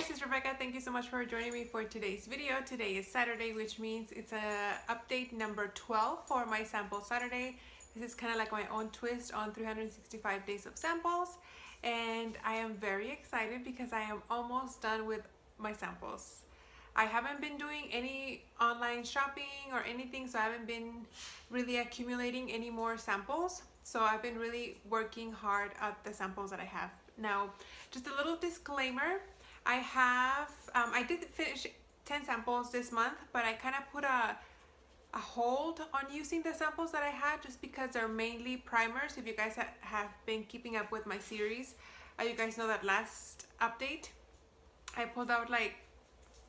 guys, it's Rebecca. Thank you so much for joining me for today's video. Today is Saturday, which means it's update number 12 for my sample Saturday. This is kind of like my own twist on 365 days of samples, and I am very excited because I am almost done with my samples. I haven't been doing any online shopping or anything, so I haven't been really accumulating any more samples. So I've been really working hard at the samples that I have. Now, just a little disclaimer, I did finish 10 samples this month, but I kind of put a hold on using the samples that I had just because they're mainly primers. If you guys have been keeping up with my series, you guys know that last update, I pulled out like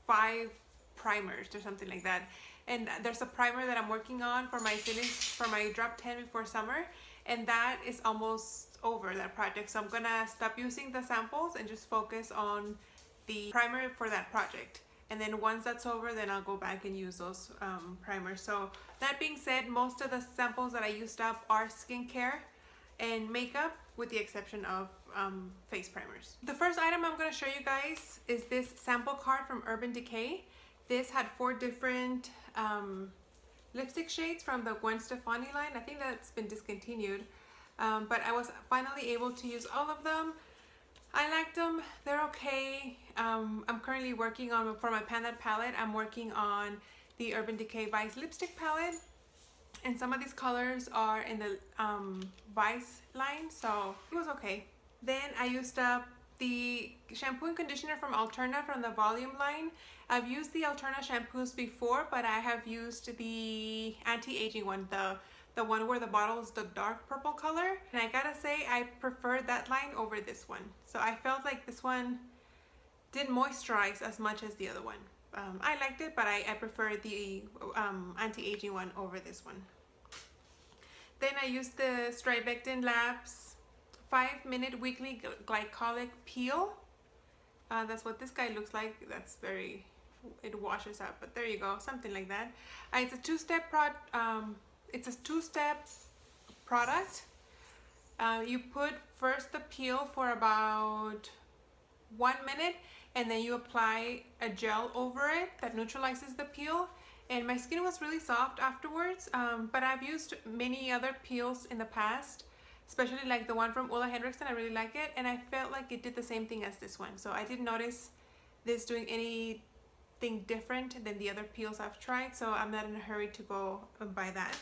5 primers or something like that. And there's a primer that I'm working on for my drop 10 before summer, and that is almost over, that project. So I'm gonna stop using the samples and just focus on the primer for that project. And then once that's over, then I'll go back and use those primers. So that being said, most of the samples that I used up are skincare and makeup, with the exception of face primers. The first item I'm going to show you guys is this sample card from Decay. This had 4 different lipstick shades from the Gwen Stefani line. I think that's been discontinued, but I was finally able to use all of them. I liked them. They're okay. I'm currently working on, for my Panda palette, I'm working on the Decay Vice lipstick palette. And some of these colors are in the Vice line, so it was okay. Then I used up the shampoo and conditioner from Alterna from the Volume line. I've used the Alterna shampoos before, but I have used the anti-aging one, the one where the bottle is the dark purple color. And I gotta say, I prefer that line over this one. So I felt like this one didn't moisturize as much as the other one. I liked it, but I prefer the anti-aging one over this one. Then I used the Strivectin Labs 5-minute weekly glycolic peel. That's what this guy looks like. It washes out, but there you go, something like that. It's a two-step product. You put first the peel for about 1 minute, and then you apply a gel over it that neutralizes the peel. And my skin was really soft afterwards, but I've used many other peels in the past, especially like the one from Ulla Henriksen. I really like it, and I felt like it did the same thing as this one. So I didn't notice this doing anything different than the other peels I've tried, so I'm not in a hurry to go and buy that.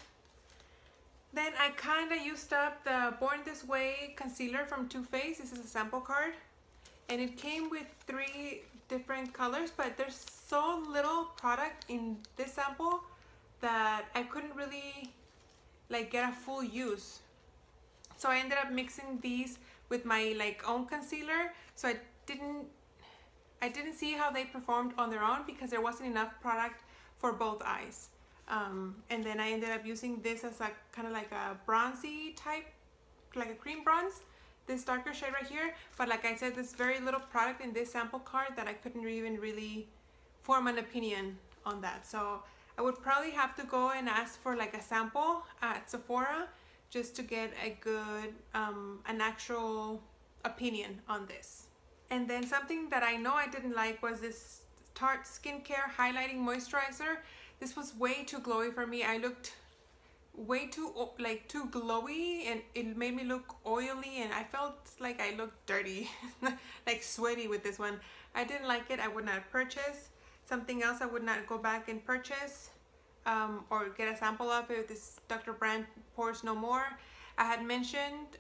Then I kind of used up the Born This Way concealer from Too Faced. This is a sample card, and it came with 3 different colors, but there's so little product in this sample that I couldn't really like get a full use. So I ended up mixing these with my own concealer. So I didn't see how they performed on their own because there wasn't enough product for both eyes. And then I ended up using this as a kind of like a bronzy type, like a cream bronze, this darker shade right here. But like I said, there's very little product in this sample card that I couldn't even really form an opinion on that. So I would probably have to go and ask for like a sample at Sephora just to get a good, an actual opinion on this. And then something that I know I didn't like was this Tarte Skincare Highlighting Moisturizer. This was way too glowy for me. I looked way too glowy, and it made me look oily, and I felt like I looked dirty, like sweaty with this one. I didn't like it. I would not purchase. Something else I would not go back and purchase or get a sample of it. This Dr. Brandt Pores No More. I had mentioned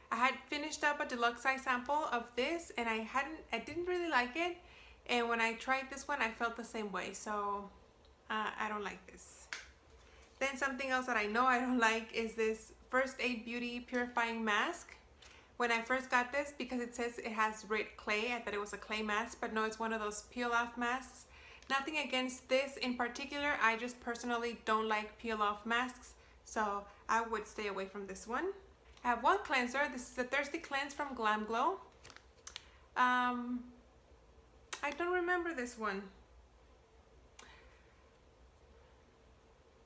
I had finished up a deluxe size sample of this, and I didn't really like it. And when I tried this one, I felt the same way. So I don't like this. Then something else that I know I don't like is this First Aid Beauty Purifying Mask. When I first got this, because it says it has red clay, I thought it was a clay mask, but no, it's one of those peel off masks. Nothing against this in particular, I just personally don't like peel off masks, so I would stay away from this one. I have one cleanser. This is the Thirsty Cleanse from Glam Glow. I don't remember this one.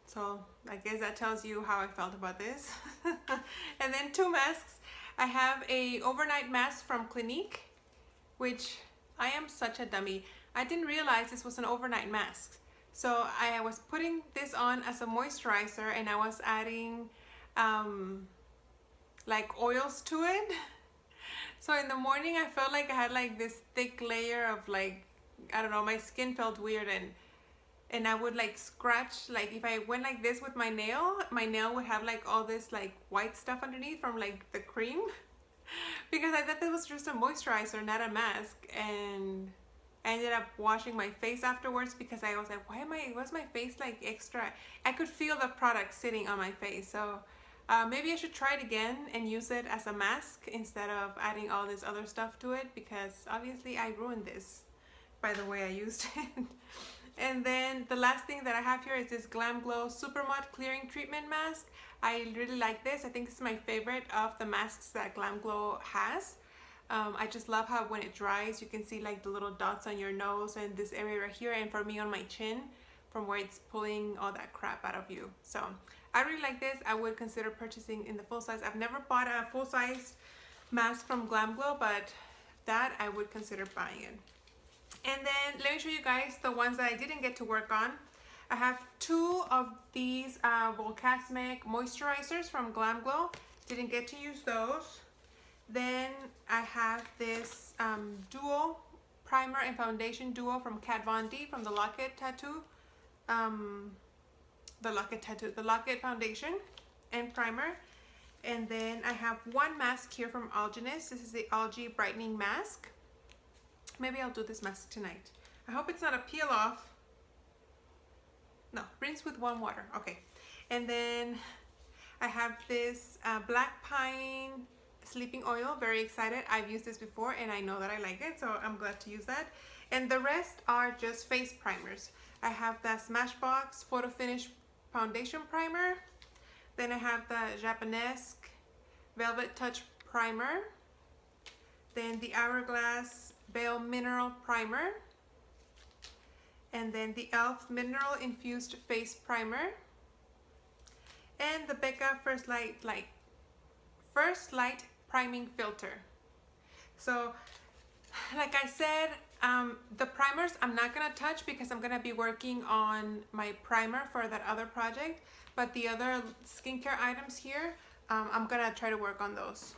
So I guess that tells you how I felt about this. And then 2 masks. I have a overnight mask from Clinique, which I am such a dummy. I didn't realize this was an overnight mask. So I was putting this on as a moisturizer and I was adding like oils to it. So in the morning I felt like I had like this thick layer of like, I don't know, my skin felt weird, and I would like scratch, like if I went like this with my nail would have like all this like white stuff underneath from like the cream because I thought that was just a moisturizer, not a mask. And I ended up washing my face afterwards because I was like, why's my face like extra? I could feel the product sitting on my face. So maybe I should try it again and use it as a mask instead of adding all this other stuff to it, because obviously I ruined this by the way I used it. And then the last thing that I have here is this Glam Glow Super Mud Clearing Treatment Mask. I really like this. I think this is my favorite of the masks that Glam Glow has. I just love how when it dries you can see like the little dots on your nose and this area right here, and for me on my chin from where it's pulling all that crap out of you. So I really like this. I would consider purchasing in the full size. I've never bought a full size mask from Glam Glow, but that I would consider buying it. And then let me show you guys the ones that I didn't get to work on. I have two of these Volcasmic moisturizers from Glam Glow. Didn't get to use those. Then I have this duo primer and foundation duo from Kat Von D from the Locket foundation and primer. And then I have one mask here from Algenist. This is the Algae Brightening Mask. Maybe I'll do this mask tonight. I hope it's not a peel off. No, rinse with warm water. Okay. And then I have this Black Pine Sleeping Oil. Very excited. I've used this before and I know that I like it, so I'm glad to use that. And the rest are just face primers. I have the Smashbox Photo Finish Foundation Primer. Then I have the Japanesque Velvet Touch Primer. Then the Hourglass Veil Mineral Primer. And then the e.l.f. Mineral Infused Face Primer. And the Becca First Light Priming Filter. So, like I said, the primers I'm not gonna touch because I'm gonna be working on my primer for that other project. But the other skincare items here, I'm gonna try to work on those.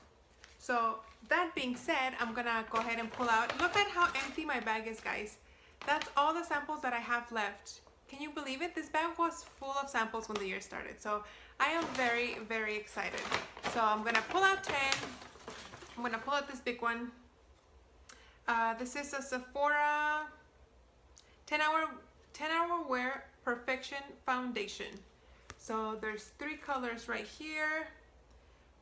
So that being said, I'm gonna go ahead and pull out. Look at how empty my bag is, guys. That's all the samples that I have left. Can you believe it? This bag was full of samples when the year started. So I am very, very excited. So I'm gonna pull out 10. I'm gonna pull out this big one. This is a Sephora 10-hour wear perfection foundation. So there's 3 colors right here.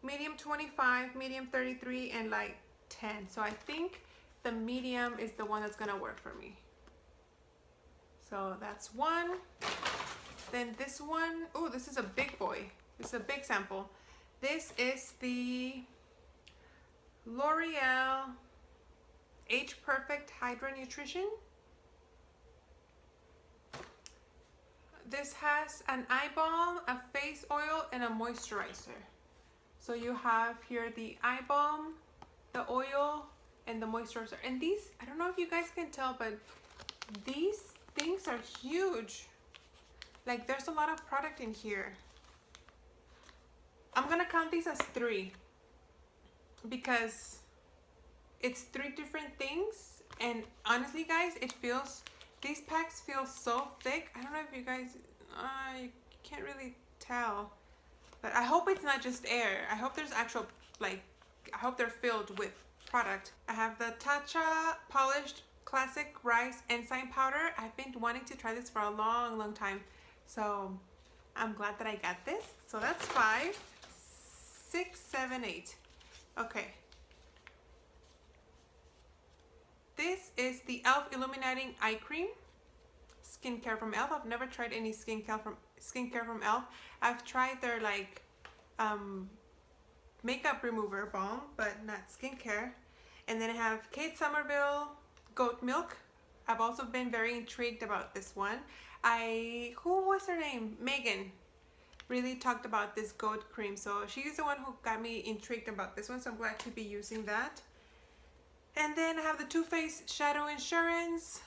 Medium 25, medium 33, and light 10. So I think the medium is the one that's gonna work for me. So that's one. Then this one, oh, this is a big boy. This is a big sample. This is the L'Oreal Age Perfect Hydra Nutrition. This has an eye balm, a face oil, and a moisturizer. So you have here the eye balm, the oil, and the moisturizer. And these, I don't know if you guys can tell, but these things are huge. Like there's a lot of product in here. I'm gonna count these as 3 because it's 3 different things. And honestly, guys, these packs feel so thick. I don't know if you guys, you can't really tell. But I hope it's not just air. I hope there's actual, like, I hope they're filled with product. I have the Tatcha Polished Classic Rice Enzyme Powder. I've been wanting to try this for a long, long time. So I'm glad that I got this. So that's 5, 6, 7, 8. Okay. This is the e.l.f. Illuminating Eye Cream. Skincare from e.l.f. I've never tried any skincare from e.l.f. I've tried their like makeup remover balm, but not skincare. And then I have Kate Somerville Goat Milk. I've also been very intrigued about this one. Who was her name? Megan really talked about this goat cream, so she's the one who got me intrigued about this one, so I'm glad to be using that. And then I have the Too Faced Shadow Insurance.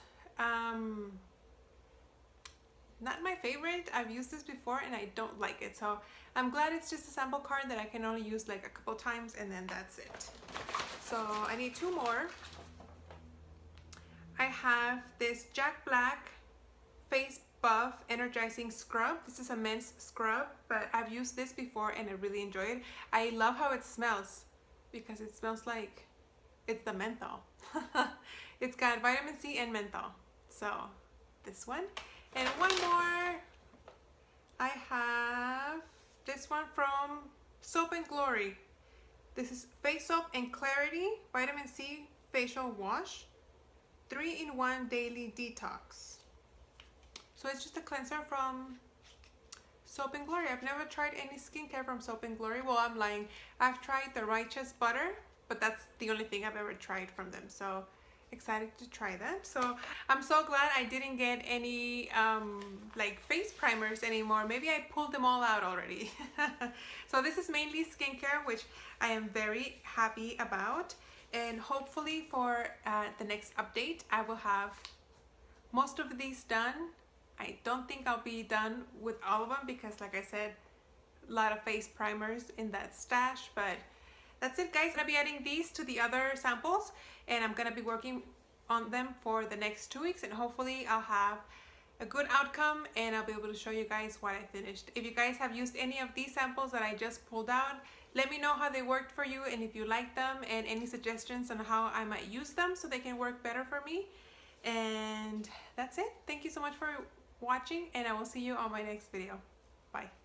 Not my favorite. I've used this before and I don't like it. So I'm glad it's just a sample card that I can only use like a couple times and then that's it. So I need 2 more. I have this Jack Black Face Buff Energizing Scrub. This is a men's scrub, but I've used this before and I really enjoy it. I love how it smells because it smells like it's the menthol. It's got vitamin C and menthol. So this one. And one more. I have this one from Soap and Glory. This is Face Soap and Clarity Vitamin C Facial Wash. 3-in-1 Daily Detox. So it's just a cleanser from Soap and Glory. I've never tried any skincare from Soap and Glory. Well, I'm lying. I've tried the Righteous Butter, but that's the only thing I've ever tried from them. So excited to try that. So I'm so glad I didn't get any like face primers anymore. Maybe I pulled them all out already. So this is mainly skincare, which I am very happy about. And hopefully for the next update, I will have most of these done. I don't think I'll be done with all of them because, like I said, a lot of face primers in that stash. But that's it, guys. I'm gonna be adding these to the other samples and I'm gonna be working on them for the next 2 weeks, and hopefully I'll have a good outcome and I'll be able to show you guys what I finished. If you guys have used any of these samples that I just pulled out, let me know how they worked for you and if you like them, and any suggestions on how I might use them so they can work better for me. And that's it. Thank you so much for watching and I will see you on my next video. Bye.